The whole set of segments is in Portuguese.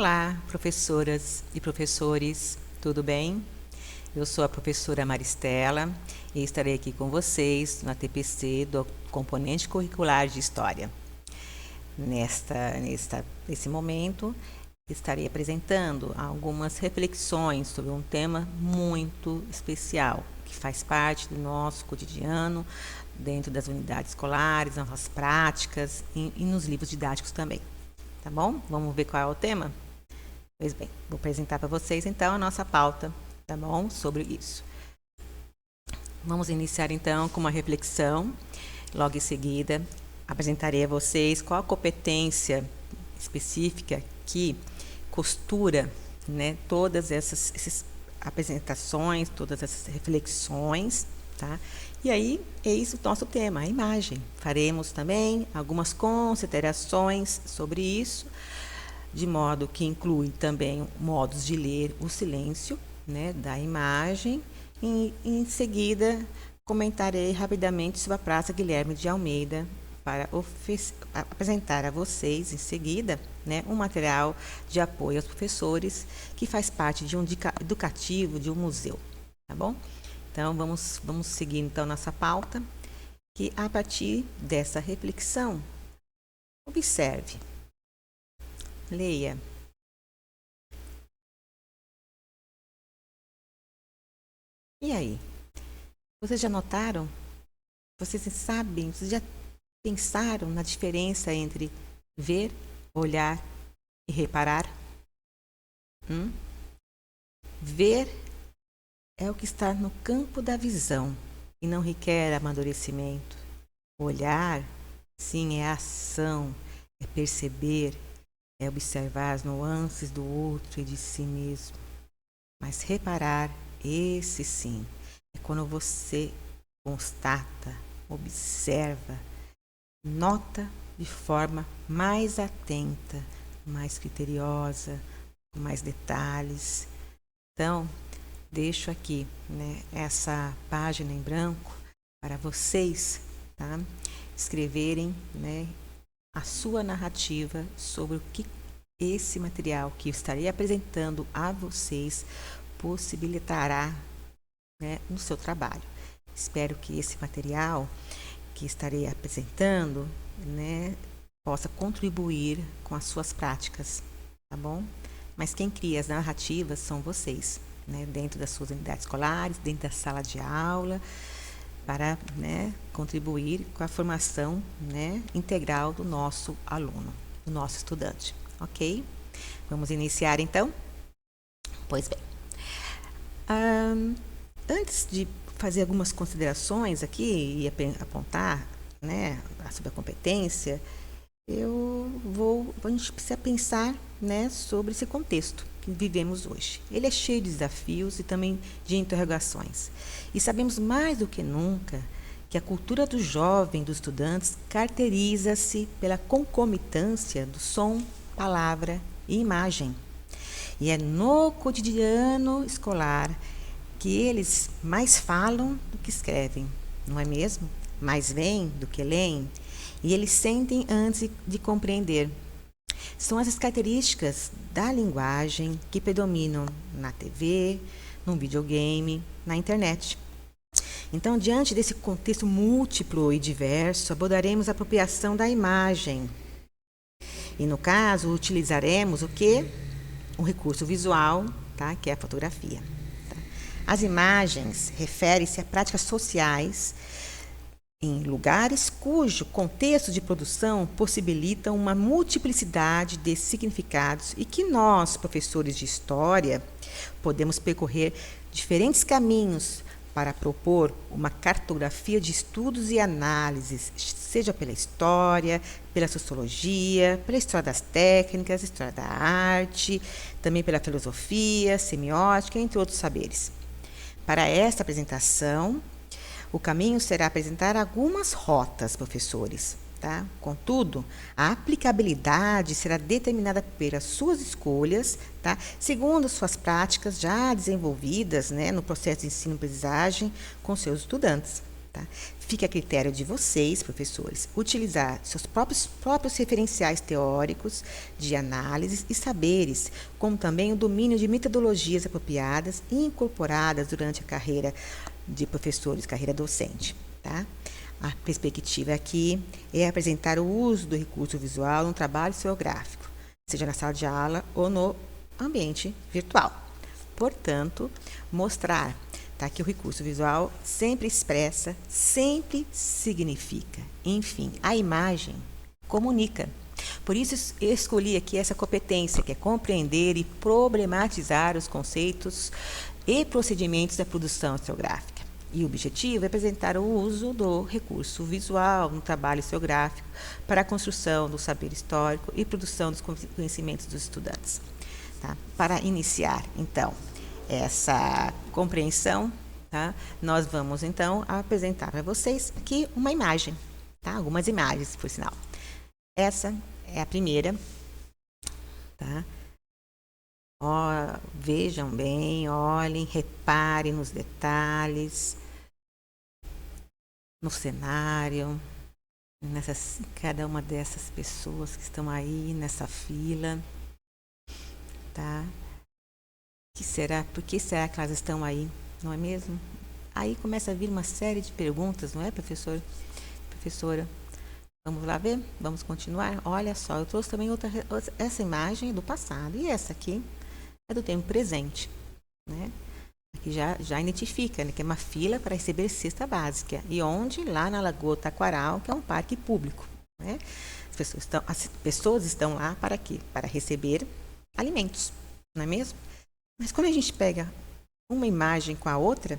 Olá, professoras e professores, tudo bem? Eu sou a professora Maristela e estarei aqui com vocês na TPC do Componente Curricular de História. Nesse momento, estarei apresentando algumas reflexões sobre um tema muito especial, que faz parte do nosso cotidiano, dentro das unidades escolares, nas nossas práticas e nos livros didáticos também. Tá bom? Vamos ver qual é o tema? Pois bem, vou apresentar para vocês então a nossa pauta, tá bom? Sobre isso. Vamos iniciar então com uma reflexão. Logo em seguida, apresentarei a vocês qual a competência específica que costura, né, todas essas apresentações, todas essas reflexões, tá? E aí, eis o nosso tema, a imagem. Faremos também algumas considerações sobre isso, de modo que inclui também modos de ler o silêncio, né, da imagem. E em seguida, comentarei rapidamente sobre a Praça Guilherme de Almeida, para apresentar a vocês, em seguida, né, um material de apoio aos professores, que faz parte de um educativo, de um museu, tá bom? Então, vamos seguir então nossa pauta, que a partir dessa reflexão, observe, leia. E aí? Vocês já notaram? Vocês sabem? Vocês já pensaram na diferença entre ver, olhar e reparar? Ver é o que está no campo da visão e não requer amadurecimento. Olhar, sim, é ação, é perceber, é observar as nuances do outro e de si mesmo. Mas reparar, esse sim, é quando você constata, observa, nota de forma mais atenta, mais criteriosa, com mais detalhes. Então, deixo aqui, né, essa página em branco para vocês, tá, escreverem, né, a sua narrativa sobre o que esse material que eu estarei apresentando a vocês possibilitará, né, no seu trabalho. Espero que esse material que estarei apresentando, né, possa contribuir com as suas práticas, tá bom? Mas quem cria as narrativas são vocês, né, dentro das suas unidades escolares, dentro da sala de aula, para, né, contribuir com a formação, né, integral do nosso aluno, do nosso estudante, ok? Vamos iniciar então? Pois bem. Antes de fazer algumas considerações aqui e apontar, né, sobre a competência, a gente precisa pensar, né, sobre esse contexto que vivemos hoje. Ele é cheio de desafios e também de interrogações. E sabemos mais do que nunca que a cultura do jovem, dos estudantes, caracteriza-se pela concomitância do som, palavra e imagem. E é no cotidiano escolar que eles mais falam do que escrevem, não é mesmo? Mais veem do que leem, e eles sentem antes de compreender. São essas características da linguagem que predominam na TV, no videogame, na internet. Então, diante desse contexto múltiplo e diverso, abordaremos a apropriação da imagem. E, no caso, utilizaremos o quê? Um recurso visual, tá? Que é a fotografia. Tá? As imagens referem-se a práticas sociais em lugares cujo contexto de produção possibilita uma multiplicidade de significados e que nós, professores de história, podemos percorrer diferentes caminhos para propor uma cartografia de estudos e análises, seja pela história, pela sociologia, pela história das técnicas, história da arte, também pela filosofia, semiótica, entre outros saberes. Para esta apresentação, o caminho será apresentar algumas rotas, professores, tá? Contudo, a aplicabilidade será determinada pelas suas escolhas, tá? Segundo as suas práticas já desenvolvidas, né, no processo de ensino-aprendizagem com seus estudantes. Tá? Fica a critério de vocês, professores, utilizar seus próprios referenciais teóricos de análise e saberes, como também o domínio de metodologias apropriadas e incorporadas durante a carreira de professores, carreira docente. Tá? A perspectiva aqui é apresentar o uso do recurso visual no trabalho historiográfico, seja na sala de aula ou no ambiente virtual. Portanto, mostrar, tá, que o recurso visual sempre expressa, sempre significa. Enfim, a imagem comunica. Por isso, eu escolhi aqui essa competência, que é compreender e problematizar os conceitos e procedimentos da produção historiográfica. E o objetivo é apresentar o uso do recurso visual no trabalho historiográfico para a construção do saber histórico e produção dos conhecimentos dos estudantes. Tá? Para iniciar, então, essa compreensão, tá? Nós vamos, então, apresentar para vocês aqui uma imagem, tá? Algumas imagens, por sinal. Essa é a primeira, tá? Vejam bem, olhem, reparem nos detalhes, no cenário, cada uma dessas pessoas que estão aí nessa fila, tá? Por que será que elas estão aí, não é mesmo? Aí começa a vir uma série de perguntas, não é, professor? Professora, vamos lá ver? Vamos continuar? Olha só, eu trouxe também essa imagem do passado, e essa aqui é do tempo presente, né? Aqui já identifica, né, que é uma fila para receber cesta básica, e onde? Lá na Lagoa Taquaral, que é um parque público, né? As pessoas estão lá para quê? Para receber alimentos, não é mesmo? Mas quando a gente pega uma imagem com a outra,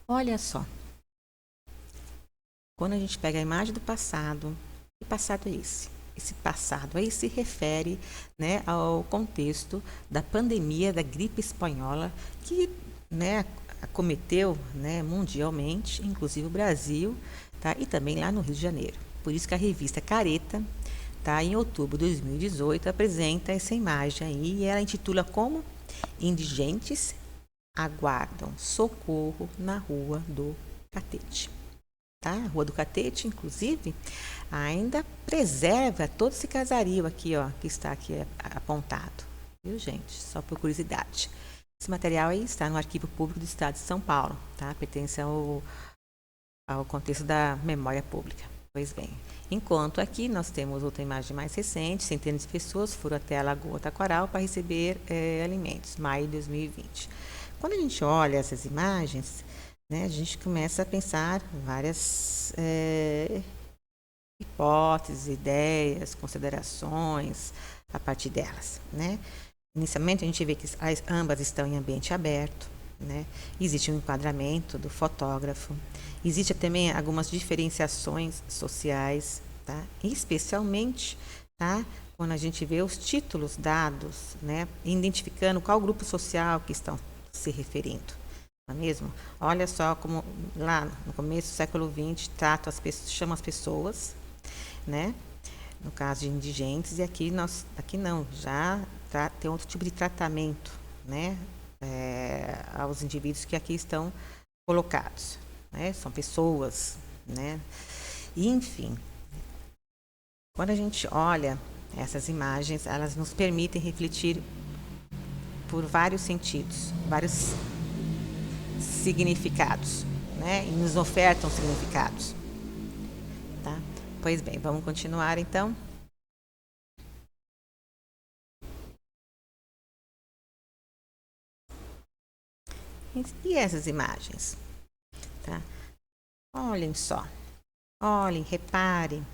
olha só. Quando a gente pega a imagem do passado, que passado é esse? Esse passado aí se refere, né, ao contexto da pandemia da gripe espanhola, que, né, acometeu, né, mundialmente, inclusive o Brasil, tá? E também lá no Rio de Janeiro. Por isso que a revista Careta, tá, em outubro de 2018, apresenta essa imagem aí, e ela intitula como Indigentes aguardam socorro na Rua do Catete. Tá? A Rua do Catete, inclusive, ainda preserva todo esse casario aqui, ó, que está aqui apontado. Viu, gente? Só por curiosidade. Esse material aí está no Arquivo Público do Estado de São Paulo, tá? Pertence ao contexto da memória pública. Pois bem, enquanto aqui nós temos outra imagem mais recente, centenas de pessoas foram até a Lagoa Taquaral para receber alimentos, maio de 2020. Quando a gente olha essas imagens, né, a gente começa a pensar várias hipóteses, ideias, considerações a partir delas, né? Inicialmente a gente vê que ambas estão em ambiente aberto, né? Existe um enquadramento do fotógrafo, existe também algumas diferenciações sociais, tá? E especialmente, tá, quando a gente vê os títulos dados, né, identificando qual grupo social que estão se referindo. Não é mesmo? Olha só como lá no começo do século XX chama as pessoas, né? No caso de indigentes, e aqui não, já tem outro tipo de tratamento, né? Aos indivíduos que aqui estão colocados, né? São pessoas, né? E, enfim, quando a gente olha essas imagens, elas nos permitem refletir por vários sentidos, vários significados, né? E nos ofertam significados, tá? Pois bem, vamos continuar então. E essas imagens, tá? Olhem só, olhem, reparem,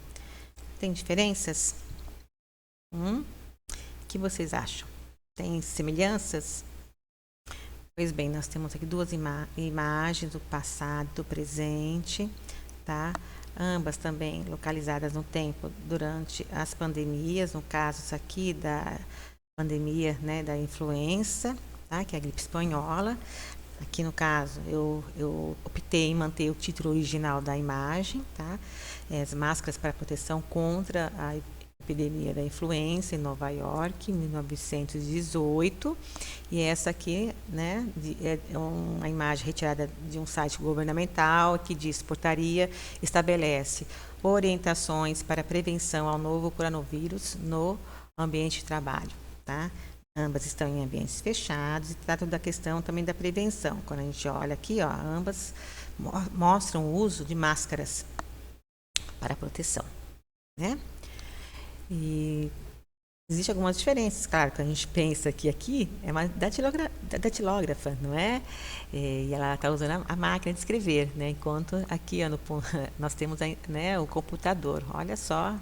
tem diferenças? O que vocês acham? Tem semelhanças? Pois bem, nós temos aqui duas imagens do passado e do presente, tá? Ambas também localizadas no tempo durante as pandemias, no caso isso aqui da pandemia, né, da influenza, tá? Que é a gripe espanhola. Aqui no caso eu optei em manter o título original da imagem, tá? As máscaras para proteção contra a epidemia da influenza em Nova York, em 1918. E essa aqui, né, é uma imagem retirada de um site governamental que diz: portaria estabelece orientações para prevenção ao novo coronavírus no ambiente de trabalho, tá? Ambas estão em ambientes fechados e tratam da questão também da prevenção. Quando a gente olha aqui, ó, ambas mostram o uso de máscaras para proteção, né? E existem algumas diferenças, claro, que a gente pensa que aqui é uma datilógrafa, não é? E ela está usando a máquina de escrever, né? Enquanto aqui, ó, nós temos, né, o computador. Olha só,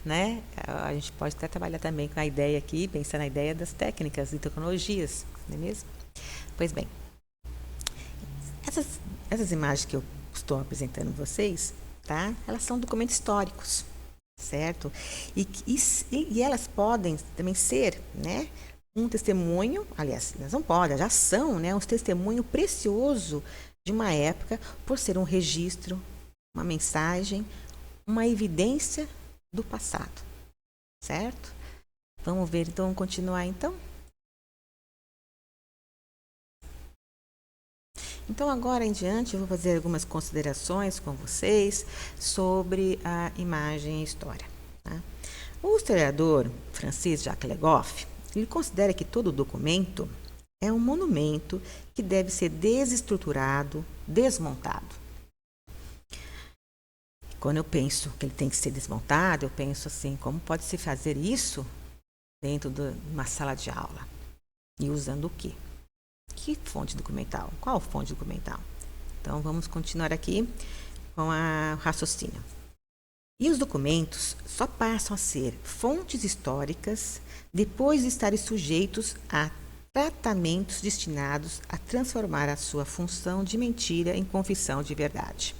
né? A gente pode até trabalhar também com a ideia aqui, pensar na ideia das técnicas e tecnologias, não é mesmo? Pois bem, essas imagens que eu estou apresentando a vocês, tá? Elas são documentos históricos, certo? E elas podem também ser, né, um testemunho, aliás, elas não podem, já são, né, um testemunho precioso de uma época, por ser um registro, uma mensagem, uma evidência do passado, certo? Vamos ver, então, vamos continuar então? Então, agora em diante, eu vou fazer algumas considerações com vocês sobre a imagem e história. Tá? O historiador francês Jacques Legoff, ele considera que todo documento é um monumento que deve ser desestruturado, desmontado. Quando eu penso que ele tem que ser desmontado, eu penso assim, como pode se fazer isso dentro de uma sala de aula? E usando o quê? Que fonte documental? Qual fonte documental? Então, vamos continuar aqui com o raciocínio. E os documentos só passam a ser fontes históricas depois de estarem sujeitos a tratamentos destinados a transformar a sua função de mentira em confissão de verdade.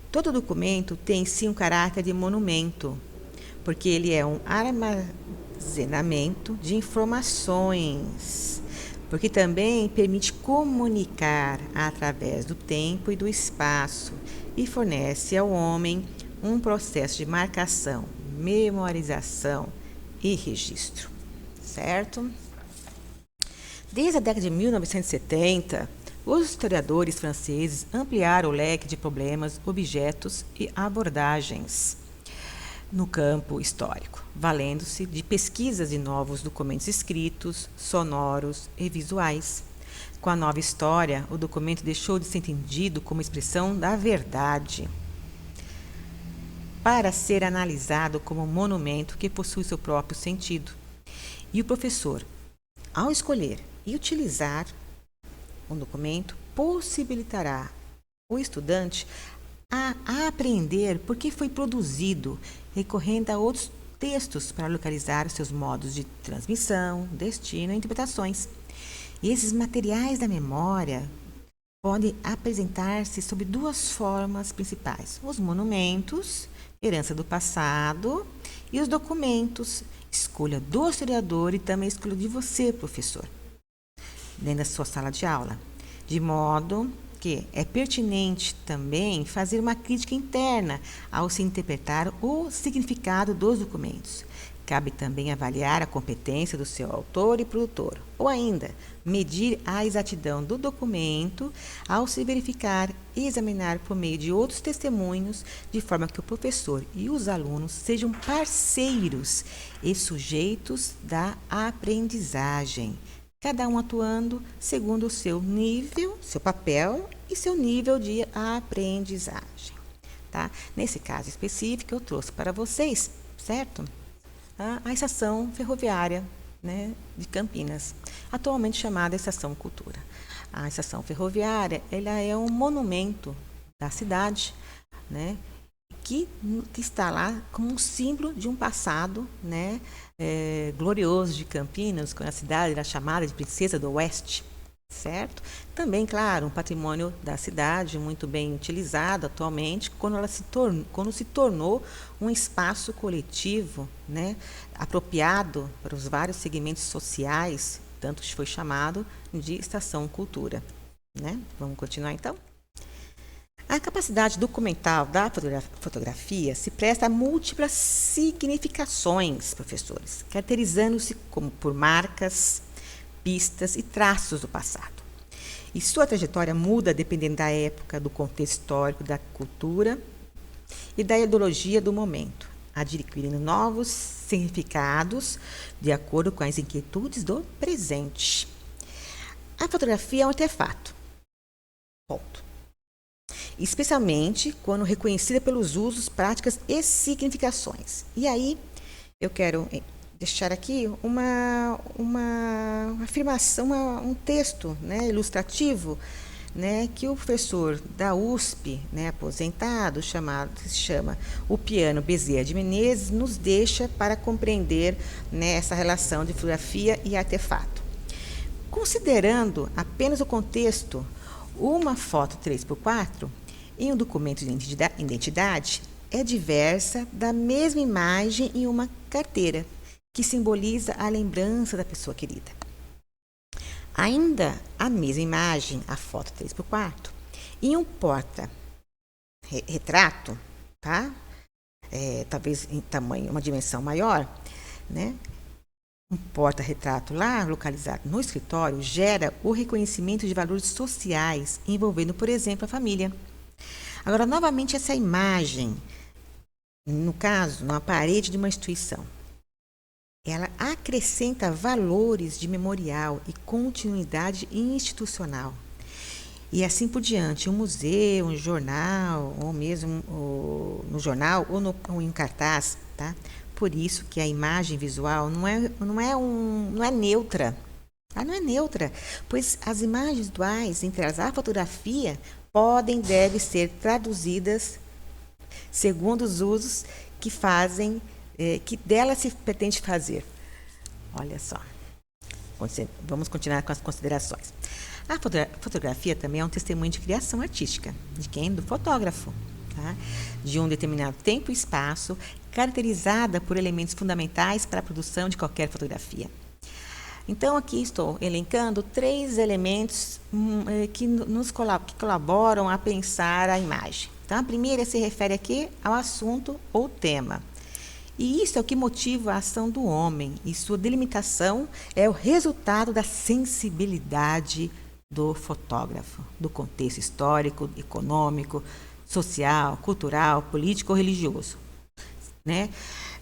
Todo documento tem sim um caráter de monumento, porque ele é um armazenamento de informações, porque também permite comunicar através do tempo e do espaço e fornece ao homem um processo de marcação, memorização e registro, certo? Desde a década de 1970, os historiadores franceses ampliaram o leque de problemas, objetos e abordagens no campo histórico, valendo-se de pesquisas de novos documentos escritos, sonoros e visuais. Com a nova história, o documento deixou de ser entendido como expressão da verdade, para ser analisado como um monumento que possui seu próprio sentido. E o professor, ao escolher e utilizar um documento, possibilitará o estudante a aprender por que foi produzido, recorrendo a outros textos para localizar os seus modos de transmissão, destino e interpretações. E esses materiais da memória podem apresentar-se sob duas formas principais: os monumentos, herança do passado, e os documentos, escolha do historiador e também escolha de você, professor, dentro da sua sala de aula, de modo que é pertinente também fazer uma crítica interna ao se interpretar o significado dos documentos. Cabe também avaliar a competência do seu autor e produtor, ou ainda, medir a exatidão do documento ao se verificar e examinar por meio de outros testemunhos, de forma que o professor e os alunos sejam parceiros e sujeitos da aprendizagem, cada um atuando segundo o seu nível, seu papel e seu nível de aprendizagem. Tá? Nesse caso específico, eu trouxe para vocês, certo? A estação ferroviária, né, de Campinas, atualmente chamada Estação Cultura. A estação ferroviária, ela é um monumento da cidade, né, que está lá como um símbolo de um passado, né, glorioso de Campinas, quando a cidade era chamada de Princesa do Oeste, certo? Também, claro, um patrimônio da cidade muito bem utilizado atualmente, quando se tornou um espaço coletivo, né, apropriado para os vários segmentos sociais, tanto que foi chamado de Estação Cultura, né? Vamos continuar então? A capacidade documental da fotografia se presta a múltiplas significações, professores, caracterizando-se como por marcas, pistas e traços do passado. E sua trajetória muda dependendo da época, do contexto histórico, da cultura e da ideologia do momento, adquirindo novos significados de acordo com as inquietudes do presente. A fotografia é um artefato. Ponto. Especialmente quando reconhecida pelos usos, práticas e significações. E aí, eu quero deixar aqui uma afirmação, um texto, né, ilustrativo, né, que o professor da USP, né, aposentado, se chama O Piano Bezerra de Menezes, nos deixa para compreender, né, essa relação de fotografia e artefato. Considerando apenas o contexto, uma foto 3x4 em um documento de identidade é diversa da mesma imagem em uma carteira, que simboliza a lembrança da pessoa querida. Ainda a mesma imagem, a foto 3x4, em um porta-retrato, tá? Talvez em tamanho, uma dimensão maior, né? Um porta-retrato lá, localizado no escritório, gera o reconhecimento de valores sociais, envolvendo, por exemplo, a família. Agora, novamente, essa imagem, no caso, na parede de uma instituição, ela acrescenta valores de memorial e continuidade institucional. E assim por diante, um museu, um jornal, ou mesmo no jornal ou em cartaz, tá? Por isso que a imagem visual não é neutra. Ela não é neutra, pois as imagens visuais, entre elas a fotografia, podem e devem ser traduzidas segundo os usos que fazem, que dela se pretende fazer. Olha só. Vamos continuar com as considerações. A fotografia também é um testemunho de criação artística. De quem? Do fotógrafo. Tá? De um determinado tempo e espaço, caracterizada por elementos fundamentais para a produção de qualquer fotografia. Então, aqui estou elencando 3 elementos que colaboram a pensar a imagem. Então, a primeira se refere aqui ao assunto ou tema. E isso é o que motiva a ação do homem, e sua delimitação é o resultado da sensibilidade do fotógrafo, do contexto histórico, econômico, social, cultural, político ou religioso, né?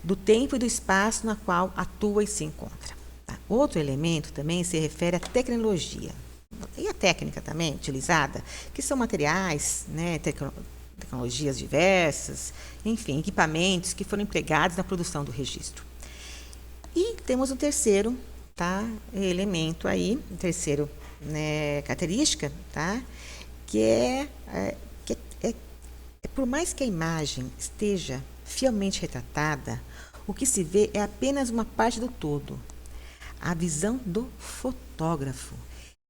Do tempo e do espaço na qual atua e se encontra. Tá? Outro elemento também se refere à tecnologia e à técnica também utilizada, que são materiais, né, tecnologias diversas, enfim, equipamentos que foram empregados na produção do registro. E temos o terceiro, tá, elemento aí, o terceiro, né, característica, tá, que é por mais que a imagem esteja fielmente retratada, o que se vê é apenas uma parte do todo, a visão do fotógrafo.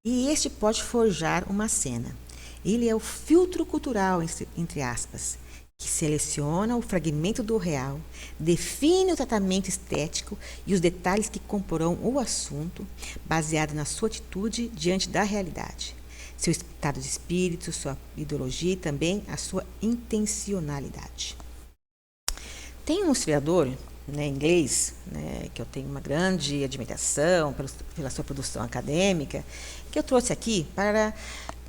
E este pode forjar uma cena. Ele é o filtro cultural, entre aspas, que seleciona o fragmento do real, define o tratamento estético e os detalhes que comporão o assunto, baseado na sua atitude diante da realidade, seu estado de espírito, sua ideologia e também a sua intencionalidade. Tem um historiador, né, inglês, né, que eu tenho uma grande admiração pela sua produção acadêmica, que eu trouxe aqui para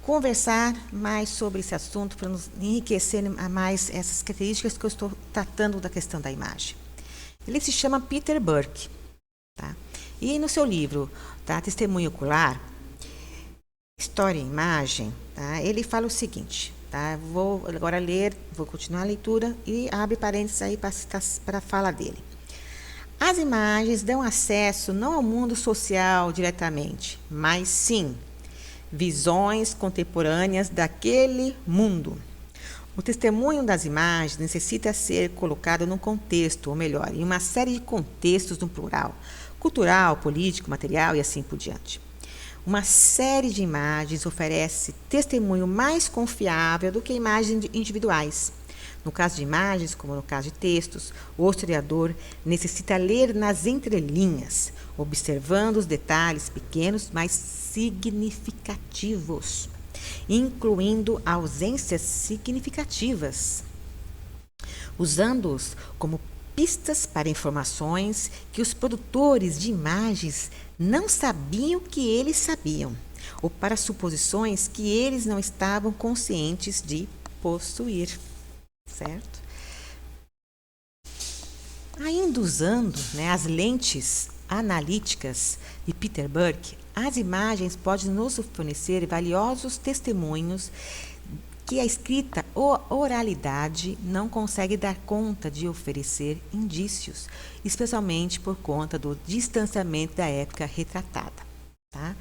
conversar mais sobre esse assunto, para nos enriquecer a mais essas características que eu estou tratando da questão da imagem. Ele se chama Peter Burke, tá? E no seu livro, tá, Testemunho Ocular, História e Imagem, tá, ele fala o seguinte, tá? Vou agora ler, vou continuar a leitura e abre parênteses aí para a fala dele. As imagens dão acesso não ao mundo social diretamente, mas sim visões contemporâneas daquele mundo. O testemunho das imagens necessita ser colocado num contexto, ou melhor, em uma série de contextos no plural, cultural, político, material e assim por diante. Uma série de imagens oferece testemunho mais confiável do que imagens individuais. No caso de imagens, como no caso de textos, o historiador necessita ler nas entrelinhas, observando os detalhes pequenos, mas significativos. incluindo ausências significativas, usando-os como pistas para informações que os produtores de imagens não sabiam que eles sabiam, ou para suposições que eles não estavam conscientes de possuir, certo? Ainda usando, né, as lentes analíticas de Peter Burke, as imagens podem nos fornecer valiosos testemunhos que a escrita ou oralidade não consegue dar conta de oferecer indícios, especialmente por conta do distanciamento da época retratada. Tá?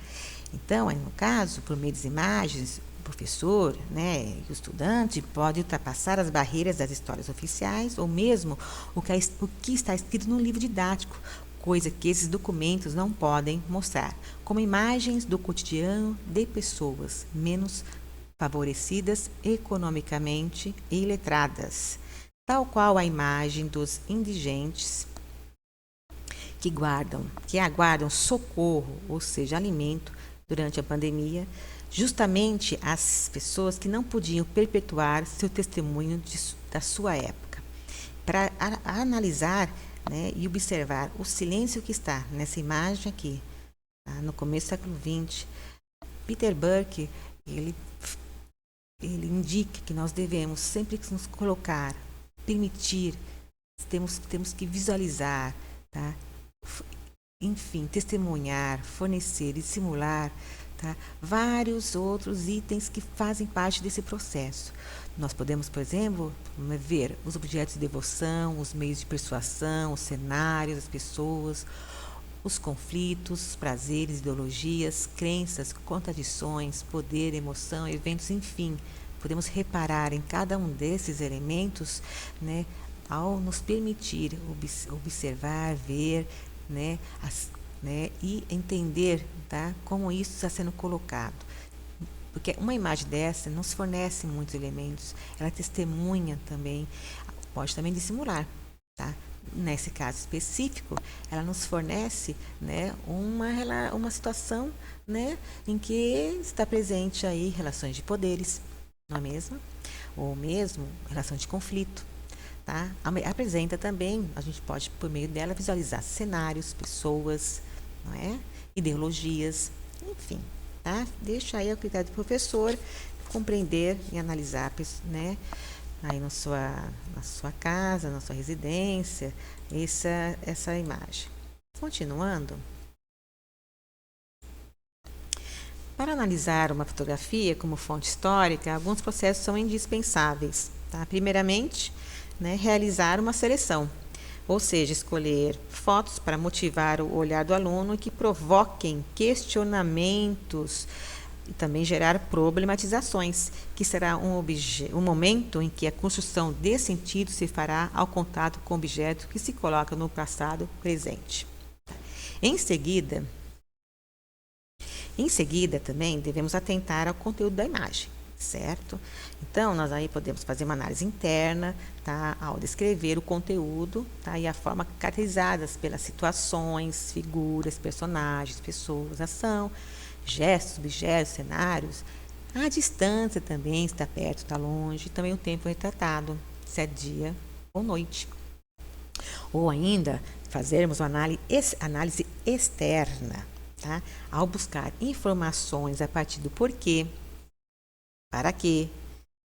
Então, aí no caso, por meio das imagens, o professor, né, e o estudante pode ultrapassar as barreiras das histórias oficiais ou mesmo o que está escrito no livro didático, coisa que esses documentos não podem mostrar, como imagens do cotidiano de pessoas menos favorecidas economicamente e letradas, tal qual a imagem dos indigentes que aguardam socorro, ou seja, alimento, durante a pandemia, justamente as pessoas que não podiam perpetuar seu testemunho da sua época. Para analisar, né, e observar o silêncio que está nessa imagem aqui, tá, no começo do século XX, Peter Burke, ele indica que nós devemos sempre nos colocar, permitir, temos que visualizar, tá? Enfim, testemunhar, fornecer e simular, tá? Vários outros itens que fazem parte desse processo. Nós podemos, por exemplo, ver os objetos de devoção, os meios de persuasão, os cenários, as pessoas, os conflitos, os prazeres, ideologias, crenças, contradições, poder, emoção, eventos, enfim. Podemos reparar em cada um desses elementos, né, ao nos permitir observar, ver, né, e entender, tá, como isso está sendo colocado. Porque uma imagem dessa não se fornece muitos elementos, ela testemunha também, pode também dissimular, tá? Nesse caso específico, ela nos fornece, né, uma situação, né, em que está presente aí relações de poderes, não é mesmo? Ou mesmo relação de conflito. Tá? Apresenta também, a gente pode, por meio dela, visualizar cenários, pessoas, não é? Ideologias, enfim. Tá? Deixa aí ao critério do professor compreender e analisar, né, aí na sua casa, na sua residência, essa imagem. Continuando. Para analisar uma fotografia como fonte histórica, alguns processos são indispensáveis. Tá? Primeiramente, né, realizar uma seleção, ou seja, escolher fotos para motivar o olhar do aluno e que provoquem questionamentos e também gerar problematizações, que será um momento em que a construção de sentido se fará ao contato com o objeto que se coloca no passado presente. Em seguida, também devemos atentar ao conteúdo da imagem, certo? Então, nós aí podemos fazer uma análise interna, tá? Ao descrever o conteúdo, tá? E a forma caracterizadas pelas situações, figuras, personagens, pessoas, ação, gestos, objetos, cenários. A distância também, está perto, está longe, também o tempo retratado, se é dia ou noite. Ou ainda, fazermos uma análise externa, tá? Ao buscar informações a partir do porquê, para quê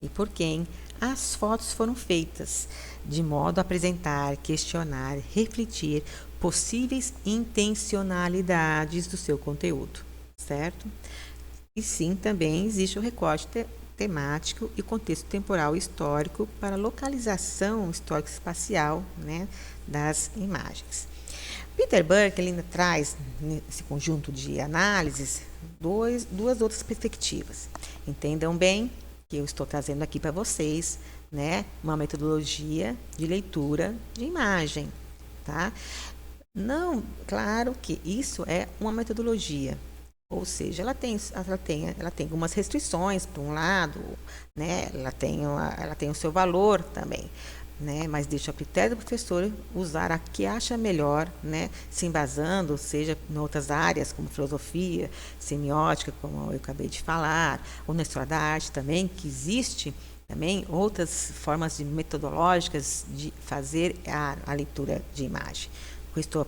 e por quem as fotos foram feitas, de modo a apresentar, questionar, refletir possíveis intencionalidades do seu conteúdo, certo? E sim, também existe o recorte temático e contexto temporal e histórico para localização histórico-espacial, né, das imagens. Peter Burke ele ainda traz nesse conjunto de análises duas outras perspectivas. Entendam bem que eu estou trazendo aqui para vocês, né, uma metodologia de leitura de imagem, tá? Não, claro que isso é uma metodologia, ou seja, ela tem algumas restrições, por um lado, né, ela tem o seu valor também, né? Mas deixa a critério do professor usar a que acha melhor, né? Se embasando, seja em outras áreas, como filosofia, semiótica, como eu acabei de falar, ou na história da arte também, que existe também outras formas metodológicas de fazer a leitura de imagem. O que eu estou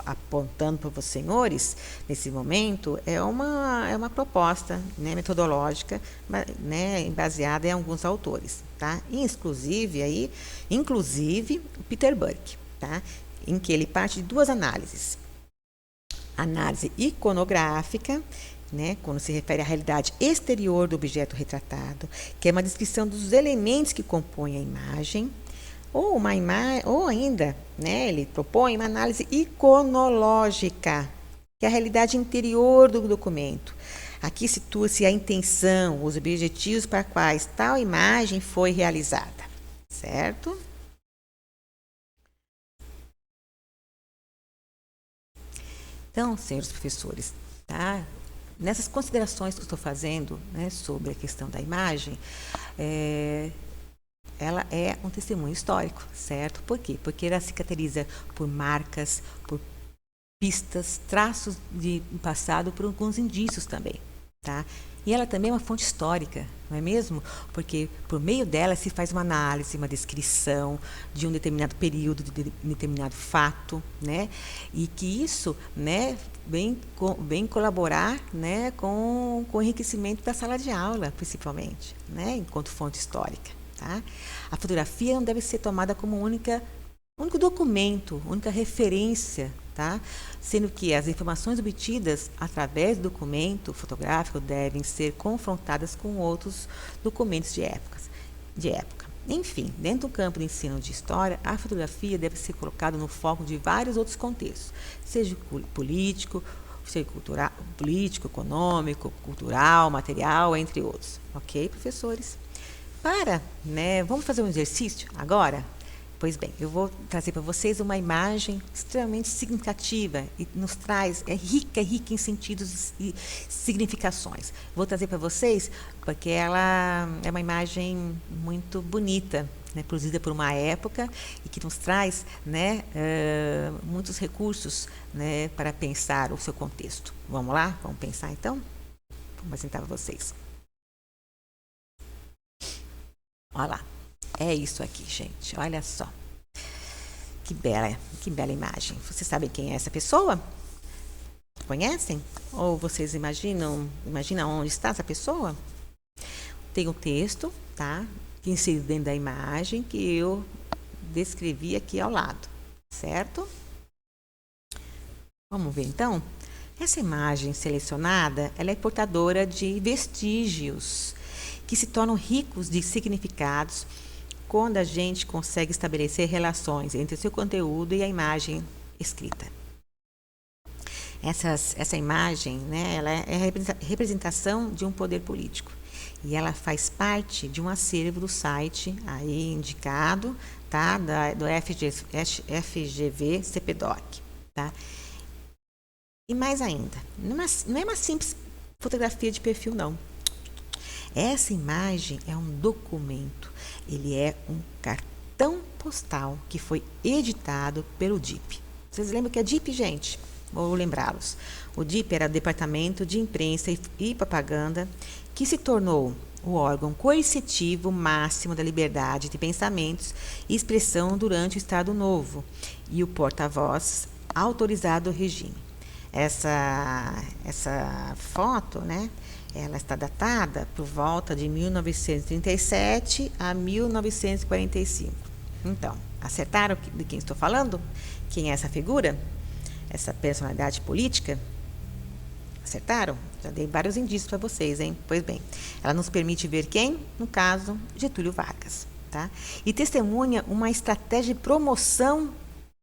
apontando para os senhores, nesse momento, é uma proposta, né, metodológica, né, baseada em alguns autores, tá? Inclusive o Peter Burke, tá? Em que ele parte de duas análises. Análise iconográfica, né, quando se refere à realidade exterior do objeto retratado, que é uma descrição dos elementos que compõem a imagem, ou ainda, né, ele propõe uma análise iconológica, que é a realidade interior do documento. Aqui situa-se a intenção, os objetivos para quais tal imagem foi realizada, certo? Então, senhores professores, tá? Nessas considerações que eu estou fazendo, né, sobre a questão da imagem, ela é um testemunho histórico, certo? Por quê? Porque ela se caracteriza por marcas, por pistas, traços de passado, por alguns indícios também, tá? E ela também é uma fonte histórica, não é mesmo? Porque por meio dela se faz uma análise, uma descrição de um determinado período, de um determinado fato, né? E que isso, né, vem colaborar, né, com o enriquecimento da sala de aula, principalmente, né, enquanto fonte histórica, tá? A fotografia não deve ser tomada como único documento, única referência, tá? Sendo que as informações obtidas através do documento fotográfico devem ser confrontadas com outros documentos de época. Enfim, dentro do campo de ensino de história, a fotografia deve ser colocada no foco de vários outros contextos, seja político, econômico, cultural, material, entre outros. Ok, professores? Vamos fazer um exercício agora? Pois bem, eu vou trazer para vocês uma imagem extremamente significativa e nos traz, é rica em sentidos e significações. Vou trazer para vocês porque ela é uma imagem muito bonita, né, produzida por uma época e que nos traz, né, muitos recursos, né, para pensar o seu contexto. Vamos lá? Vamos pensar então? Vou apresentar para vocês. Olha lá. É isso aqui, gente. Olha só. Que bela imagem. Vocês sabem quem é essa pessoa? Conhecem? Ou vocês imaginam onde está essa pessoa? Tem um texto, tá? Inserido dentro da imagem que eu descrevi aqui ao lado, certo? Vamos ver então? Essa imagem selecionada, ela é portadora de vestígios que se tornam ricos de significados quando a gente consegue estabelecer relações entre o seu conteúdo e a imagem escrita. Essa imagem, né, ela é a representação de um poder político e ela faz parte de um acervo do site aí indicado, tá, do FGV CPDOC, tá? E mais ainda, não é uma simples fotografia de perfil, não. Essa imagem é um documento, ele é um cartão postal que foi editado pelo DIP. Vocês lembram que é DIP, gente? Vou lembrá-los. O DIP era o Departamento de Imprensa e Propaganda, que se tornou o órgão coercitivo máximo da liberdade de pensamentos e expressão durante o Estado Novo e o porta-voz autorizado do regime. Essa foto, né? Ela está datada por volta de 1937 a 1945. Então, acertaram de quem estou falando? Quem é essa figura? Essa personalidade política? Acertaram? Já dei vários indícios para vocês, hein? Pois bem, ela nos permite ver quem? No caso, Getúlio Vargas, tá? E testemunha uma estratégia de promoção,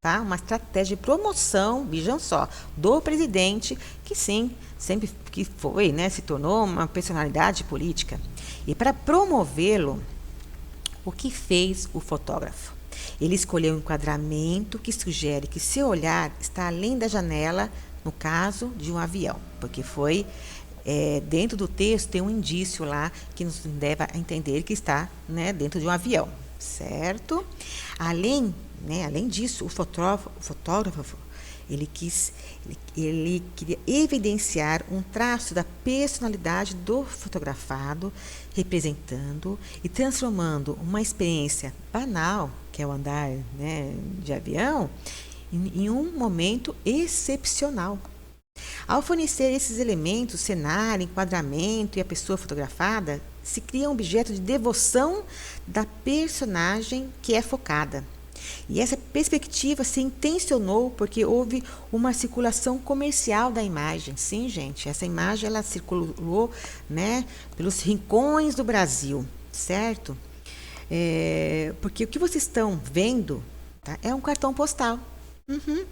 tá? Uma estratégia de promoção, vejam só, do presidente, que sim, sempre que foi, né, se tornou uma personalidade política. E para promovê-lo, o que fez o fotógrafo? Ele escolheu um enquadramento que sugere que seu olhar está além da janela, no caso de um avião, porque foi dentro do texto tem um indício lá que nos leva a entender que está, né, dentro de um avião, certo? Além, né, além disso, o fotógrafo ele queria evidenciar um traço da personalidade do fotografado, representando e transformando uma experiência banal, que é o andar, né, de avião, em um momento excepcional. Ao fornecer esses elementos, cenário, enquadramento e a pessoa fotografada, se cria um objeto de devoção da personagem que é focada. E essa perspectiva se intencionou porque houve uma circulação comercial da imagem. Sim, gente, essa imagem ela circulou, né, pelos rincões do Brasil, certo? Porque o que vocês estão vendo, tá, é um cartão postal.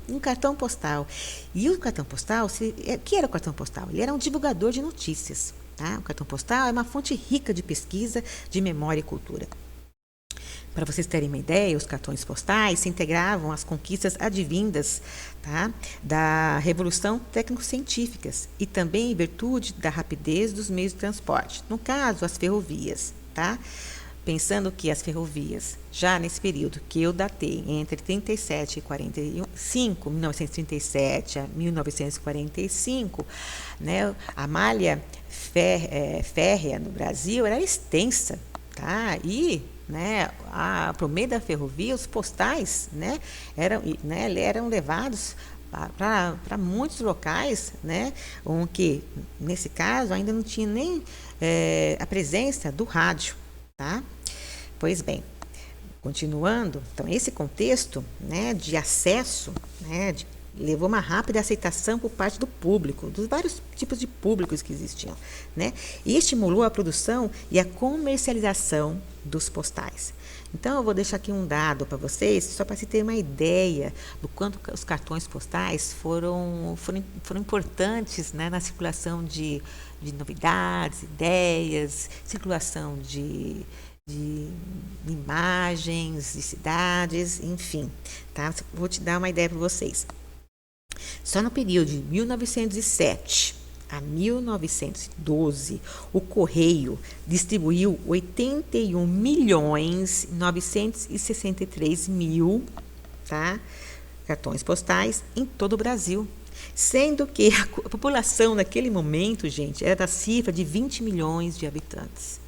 Um cartão postal. E o cartão postal, o que era o cartão postal? Ele era um divulgador de notícias. Tá? O cartão postal é uma fonte rica de pesquisa, de memória e cultura. Para vocês terem uma ideia, os cartões postais se integravam às conquistas advindas, tá, da revolução técnico-científicas e também em virtude da rapidez dos meios de transporte. No caso, as ferrovias. Tá? Pensando que as ferrovias, já nesse período que eu datei, entre 37 e 45, 1937 a 1945, né, a malha férrea no Brasil era extensa, tá? E, né, para o meio da ferrovia, os postais, né, eram levados para muitos locais, né, onde, nesse caso, ainda não tinha nem a presença do rádio. Tá? Pois bem, continuando, então esse contexto, né, de acesso, né, levou uma rápida aceitação por parte do público, dos vários tipos de públicos que existiam, né, e estimulou a produção e a comercialização dos postais. Então, eu vou deixar aqui um dado para vocês, só para se ter uma ideia do quanto os cartões postais foram importantes, né, na circulação de novidades, ideias, circulação de imagens, de cidades, enfim. Tá? Vou te dar uma ideia para vocês. Só no período de 1907 a 1912, o Correio distribuiu 81.963.000, tá, cartões postais em todo o Brasil, sendo que a população naquele momento, gente, era da cifra de 20 milhões de habitantes.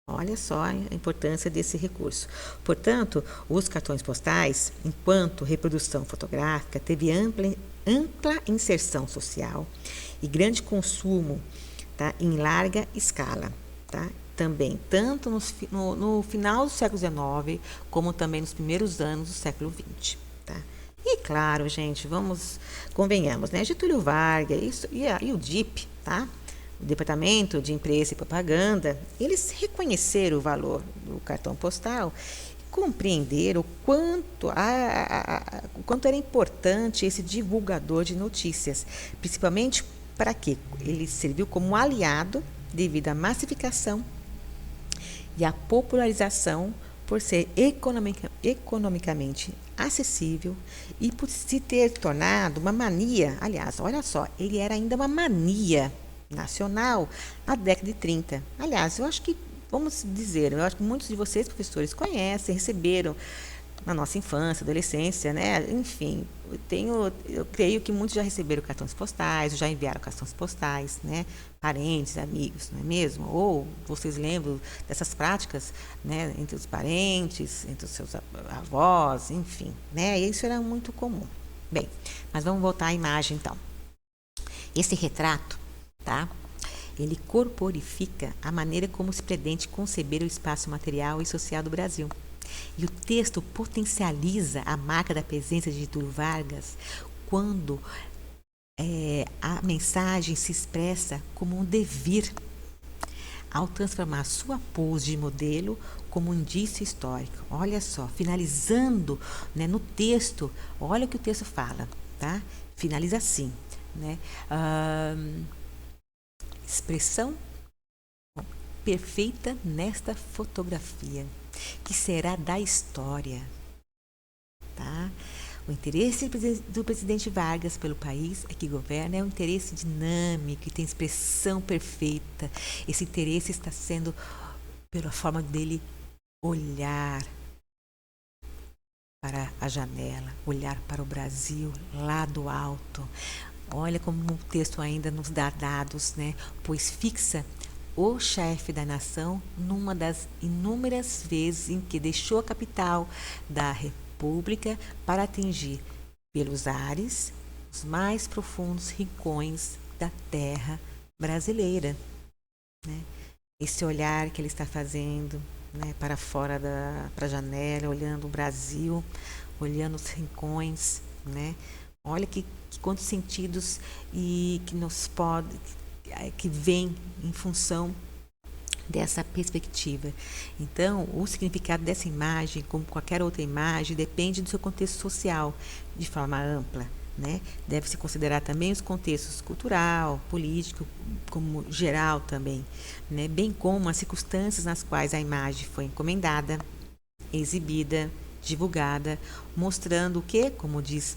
Olha só a importância desse recurso. Portanto, os cartões postais, enquanto reprodução fotográfica, teve ampla inserção social e grande consumo, tá, em larga escala. Tá? Também, tanto no final do século XIX, como também nos primeiros anos do século XX. Tá? E claro, gente, convenhamos, né? Getúlio Vargas e o DIP, tá? O Departamento de Imprensa e Propaganda, eles reconheceram o valor do cartão postal, compreenderam o quanto era importante esse divulgador de notícias, principalmente para que ele serviu como aliado devido à massificação e à popularização por ser economicamente acessível e por se ter tornado uma mania. Aliás, olha só, ele era ainda uma mania nacional na década de 30. Aliás, eu acho que, vamos dizer, eu acho que muitos de vocês, professores, conhecem, receberam na nossa infância, adolescência, né? Enfim, eu creio que muitos já receberam cartões postais, já enviaram cartões postais, né? Parentes, amigos, não é mesmo? Ou vocês lembram dessas práticas, né? Entre os parentes, entre os seus avós, enfim, né? E isso era muito comum. Bem, mas vamos voltar à imagem, então. Esse retrato, tá? Ele corporifica a maneira como se pretende conceber o espaço material e social do Brasil. E o texto potencializa a marca da presença de Getúlio Vargas quando a mensagem se expressa como um devir, ao transformar sua pose de modelo como um indício histórico. Olha só, finalizando, né, no texto, olha o que o texto fala, tá? Finaliza assim, né? Expressão perfeita nesta fotografia, que será da história, tá? O interesse do presidente Vargas pelo país que governa é um interesse dinâmico, que tem expressão perfeita. Esse interesse está sendo, pela forma dele olhar para a janela, olhar para o Brasil lá do alto. Olha como o texto ainda nos dá dados, né? Pois fixa o chefe da nação numa das inúmeras vezes em que deixou a capital da República para atingir pelos ares os mais profundos rincões da terra brasileira, né? Esse olhar que ele está fazendo, né, para fora para a janela, olhando o Brasil, olhando os rincões, né? Olha que quantos sentidos e que nos pode que vem em função dessa perspectiva. Então, o significado dessa imagem, como qualquer outra imagem, depende do seu contexto social, de forma ampla, né? Deve-se considerar também os contextos cultural, político, como geral também, né? Bem como as circunstâncias nas quais a imagem foi encomendada, exibida, divulgada, mostrando o que, como diz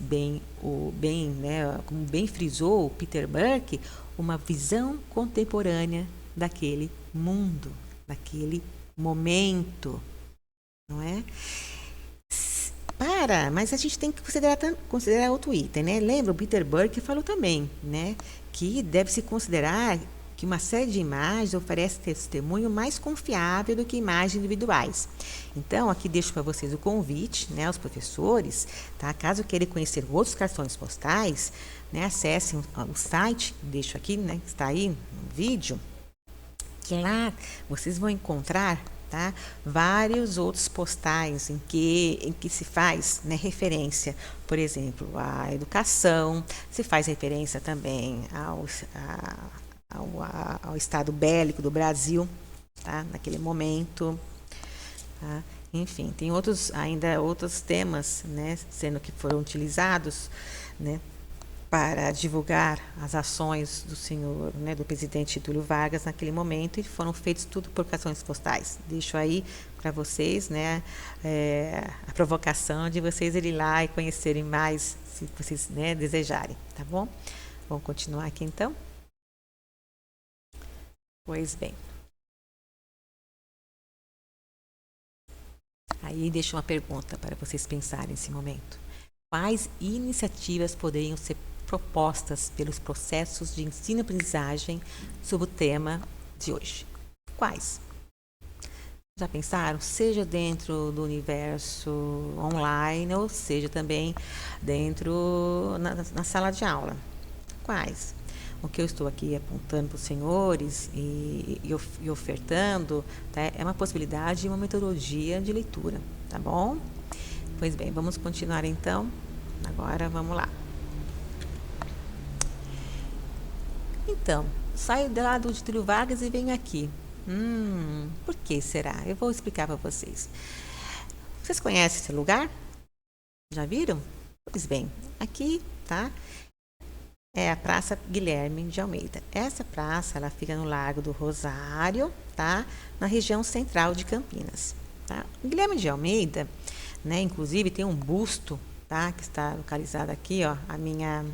como bem frisou o Peter Burke, uma visão contemporânea daquele mundo, daquele momento, não é? Mas a gente tem que considerar outro item, né? Lembra, o Peter Burke falou também, né, que deve-se considerar que uma série de imagens oferece testemunho mais confiável do que imagens individuais. Então, aqui deixo para vocês o convite, né, aos professores, tá? Caso queiram conhecer outros cartões postais, né, acessem o site, deixo aqui, né, está aí no vídeo, que lá vocês vão encontrar, tá, vários outros postais em que se faz, né, referência, por exemplo, à educação, se faz referência também ao estado bélico do Brasil, tá, naquele momento, tá? Enfim, tem outros temas, né, sendo que foram utilizados, né, para divulgar as ações do senhor, né, do presidente Getúlio Vargas naquele momento, e foram feitos tudo por cartões postais. Deixo aí para vocês, né, a provocação de vocês irem lá e conhecerem mais, se vocês, né, desejarem, tá bom? Vamos continuar aqui então? Pois bem. Aí deixo uma pergunta para vocês pensarem nesse momento. Quais iniciativas poderiam ser propostas pelos processos de ensino-aprendizagem sobre o tema de hoje? Quais? Já pensaram? Seja dentro do universo online ou seja também dentro na sala de aula. Quais? O que eu estou aqui apontando para os senhores e ofertando, tá, é uma possibilidade e uma metodologia de leitura, tá bom? Pois bem, vamos continuar então. Agora vamos lá. Então, saio lá do Getúlio Vargas e venho aqui. Por que será? Eu vou explicar para vocês. Vocês conhecem esse lugar? Já viram? Pois bem, aqui, tá? É a Praça Guilherme de Almeida. Essa praça, ela fica no Largo do Rosário, tá? Na região central de Campinas, tá? Guilherme de Almeida, né? Inclusive tem um busto, tá? Que está localizado aqui, ó, à minha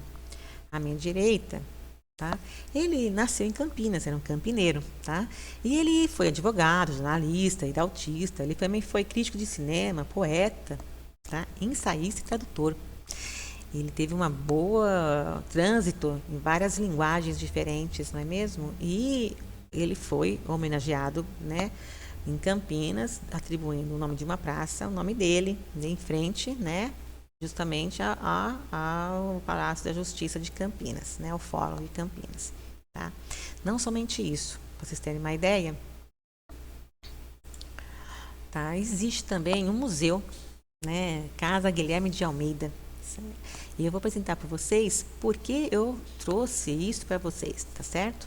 direita, tá? Ele nasceu em Campinas, era um campineiro, tá? E ele foi advogado, jornalista, hidaltista. Ele também foi crítico de cinema, poeta, tá? Ensaísta e tradutor. Ele teve uma boa trânsito em várias linguagens diferentes, não é mesmo? E ele foi homenageado, né, em Campinas, atribuindo o nome de uma praça, o nome dele, em frente, né, justamente ao Palácio da Justiça de Campinas, né, ao Fórum de Campinas, tá? Não somente isso, para vocês terem uma ideia, tá? Existe também um museu, né, Casa Guilherme de Almeida. E eu vou apresentar para vocês porque eu trouxe isso para vocês, tá certo?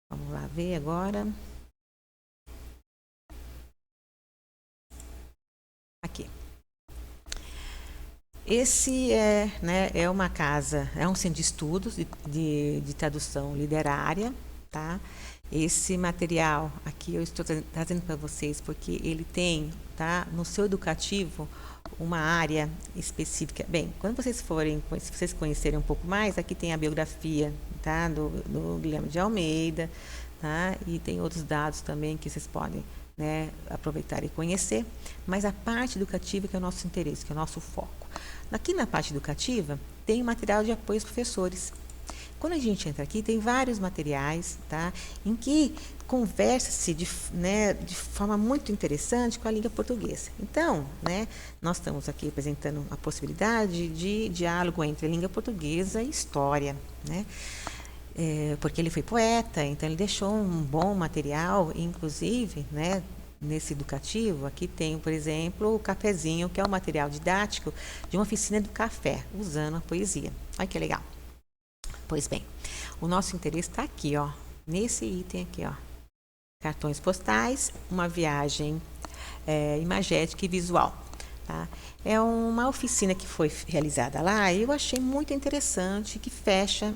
Vamos lá ver agora. Aqui. Esse é uma casa, é um centro de estudos de tradução literária, tá? Esse material aqui eu estou trazendo para vocês porque ele tem, tá, no seu educativo, uma área específica. Bem, quando vocês se vocês conhecerem um pouco mais, aqui tem a biografia, tá, do Guilherme de Almeida, tá, e tem outros dados também que vocês podem, né, aproveitar e conhecer, mas a parte educativa que é o nosso interesse, que é o nosso foco. Aqui na parte educativa, tem material de apoio aos professores. Quando a gente entra aqui, tem vários materiais, tá, em que conversa-se de forma muito interessante com a língua portuguesa. Então, né, nós estamos aqui apresentando a possibilidade de diálogo entre a língua portuguesa e história, né? Porque ele foi poeta, então ele deixou um bom material, inclusive, né, nesse educativo, aqui tem, por exemplo, o cafezinho, que é um material didático de uma oficina do café, usando a poesia. Olha que legal. Pois bem, o nosso interesse está aqui, ó, nesse item aqui, ó. Cartões postais, uma viagem imagética e visual. Tá? É uma oficina que foi realizada lá e eu achei muito interessante, que fecha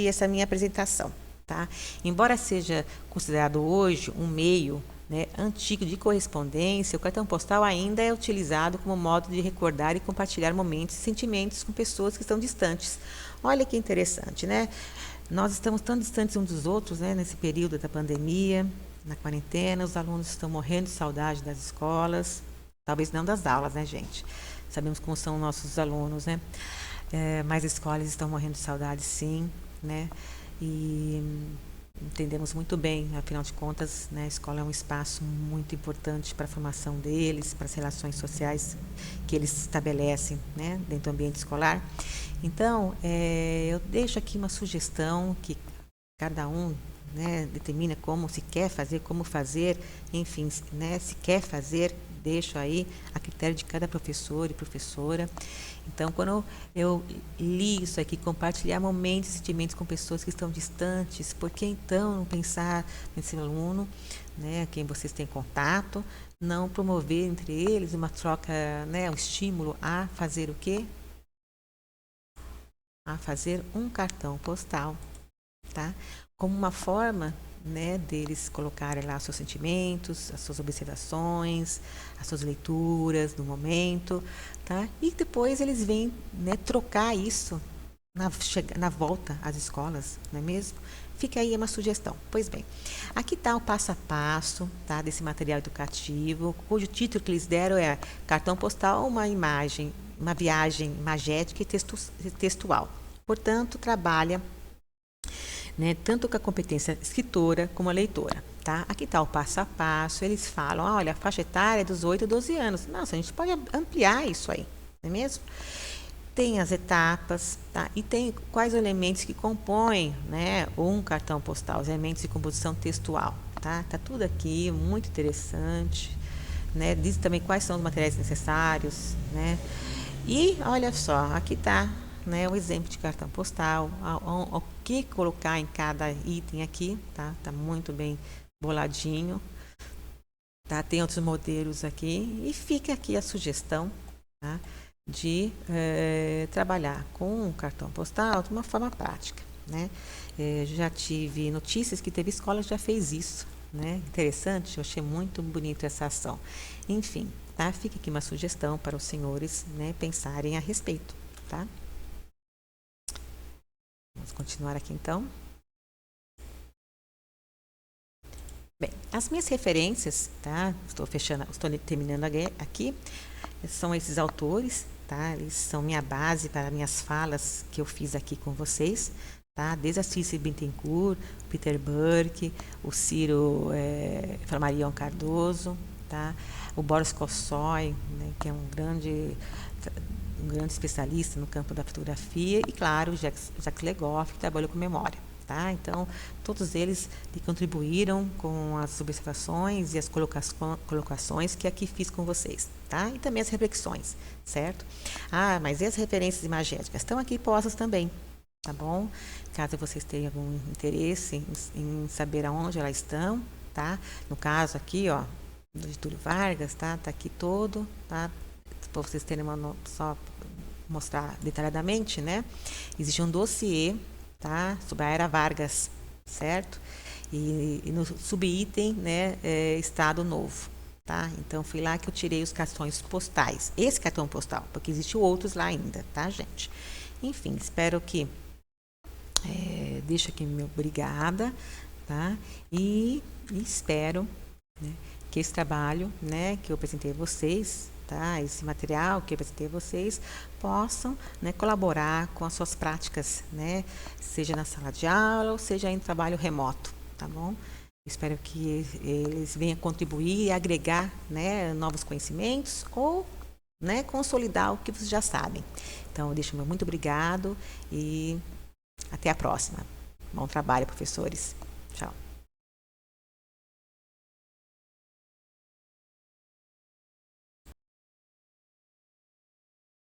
essa minha apresentação. Tá? Embora seja considerado hoje um meio, né, antigo de correspondência, o cartão postal ainda é utilizado como modo de recordar e compartilhar momentos e sentimentos com pessoas que estão distantes. Olha que interessante, né? Nós estamos tão distantes uns dos outros, né, nesse período da pandemia, na quarentena, os alunos estão morrendo de saudade das escolas, talvez não das aulas, né, gente? Sabemos como são nossos alunos, né? Mas as escolas estão morrendo de saudade, sim, né? E entendemos muito bem, afinal de contas, né, a escola é um espaço muito importante para a formação deles, para as relações sociais que eles estabelecem, né, dentro do ambiente escolar. Então, eu deixo aqui uma sugestão que cada um, né, determina como se quer fazer, como fazer, enfim, né, se quer fazer, deixo aí a critério de cada professor e professora. Então, quando eu li isso aqui, compartilhar momentos e sentimentos com pessoas que estão distantes, por que então não pensar nesse aluno, né, quem vocês têm contato, não promover entre eles uma troca, né, um estímulo a fazer o quê? A fazer um cartão postal, tá? Como uma forma, né, deles colocarem lá seus sentimentos, as suas observações, as suas leituras do momento, tá? E depois eles vêm, né, trocar isso na volta às escolas, não é mesmo? Fica aí uma sugestão. Pois bem, aqui está o passo a passo, tá, desse material educativo, cujo título que eles deram é Cartão Postal, uma imagem, uma viagem imagética e textual. Portanto, trabalha, né, tanto com a competência escritora como a leitora. Tá? Aqui está o passo a passo, eles falam, olha, a faixa etária é dos 8 a 12 anos. Nossa, a gente pode ampliar isso aí, não é mesmo? Tem as etapas, tá? E tem quais elementos que compõem, né, um cartão postal, os elementos de composição textual. Tá tudo aqui, muito interessante. Né? Diz também quais são os materiais necessários. Né? E olha só, aqui está, né, o exemplo de cartão postal, o que colocar em cada item aqui, tá? Tá muito bem boladinho, tá? Tem outros modelos aqui e fica aqui a sugestão, tá, de trabalhar com o cartão postal de uma forma prática, né? Já tive notícias que teve escola que já fez isso, né? Interessante, eu achei muito bonito essa ação. Enfim, tá? Fica aqui uma sugestão para os senhores, né, pensarem a respeito, tá? Vamos continuar aqui então. Bem, as minhas referências, tá? Estou terminando aqui. São esses autores, tá? Eles são minha base para minhas falas que eu fiz aqui com vocês, tá? Desde a Cícero Bittencourt, Peter Burke, o Ciro Flammarion Cardoso, tá? O Boris Kosoy, né, que é um grande especialista no campo da fotografia, e claro, o Jacques Legoff, que trabalhou com memória. Tá? Então, todos eles contribuíram com as observações e as colocações que aqui fiz com vocês. Tá? E também as reflexões, certo? Mas e as referências imagéticas? Estão aqui postas também, tá bom? Caso vocês tenham algum interesse em saber aonde elas estão, tá? No caso aqui, ó, do Getúlio Vargas, tá? Tá aqui todo, tá? Para vocês terem só mostrar detalhadamente, né? Existe um dossiê, tá, sobre a Era Vargas, certo? E no subitem, né, Estado Novo, tá? Então foi lá que eu tirei os cartões postais, esse cartão postal, porque existem outros lá ainda, tá, gente? Enfim, espero que deixo aqui meu obrigada, tá? E espero, né, que esse trabalho, né, que eu apresentei a vocês, tá, esse material que eu apresentei a vocês, possam, né, colaborar com as suas práticas, né, seja na sala de aula ou seja em trabalho remoto, tá bom? Espero que eles venham contribuir e agregar, né, novos conhecimentos ou, né, consolidar o que vocês já sabem. Então, eu deixo meu muito obrigado e até a próxima. Bom trabalho, professores.